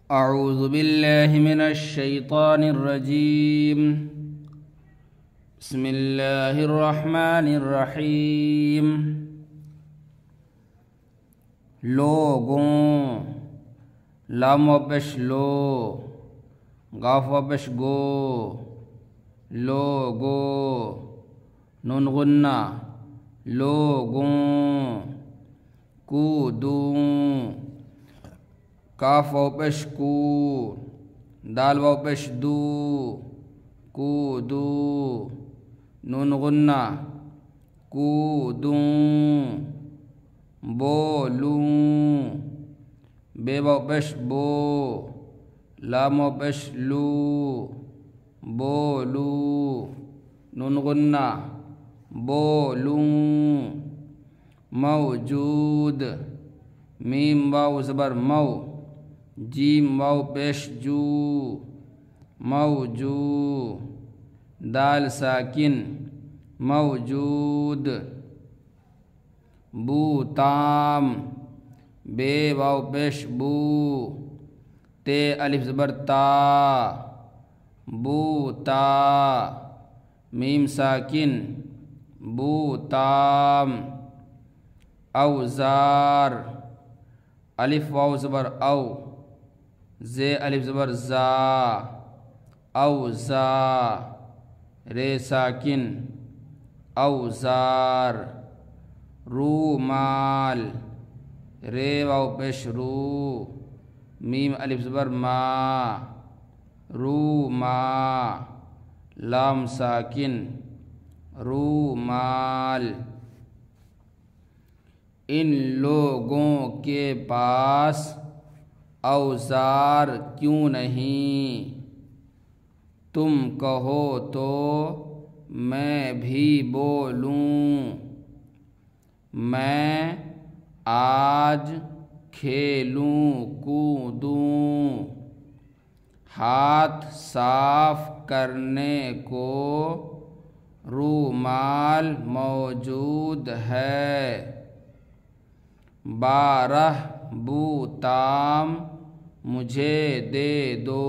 अऊज़ु बिल्लाहि मिनश शैतानिर रजीम। बिस्मिल्लाहिर रहमानिर रहीम। लोगों, लाम वबश लो, गाफ वबश गो, लोगो, नून गुन्ना, लोगों, कूदूं, काफ वबश कू, दाल वबश दू, कूदू, नून गुन्ना, कूदूं, बोलूं, बे वबश बो, लाम वबश लू, बोलू, नून गुन्ना, बोलूं, मौजूद, मीम वाव ज़बर मौ, जीम वाव पेश जू, मौजू, दाल साकिन, मौजूद, बूताम, बे वाव पेश बू, ते अलिफ ज़बर ता, बूता, मीम साकिन, बूताम, औज़ार, अलिफ वाव ज़बर औ, जे अलिफ ज़बर जा, औज़ा, रे साकिन, औज़ार, रूमाल, रे वाव पेश रू, मीम अलिफ ज़बर मा, रूमा, लाम साकिन, रूमाल। इन लोगों के पास औज़ार क्यों नहीं? तुम कहो तो मैं भी बोलूं। मैं आज खेलूं कूदूं। हाथ साफ करने को रूमाल मौजूद है। 12 बूताम मुझे दे दो।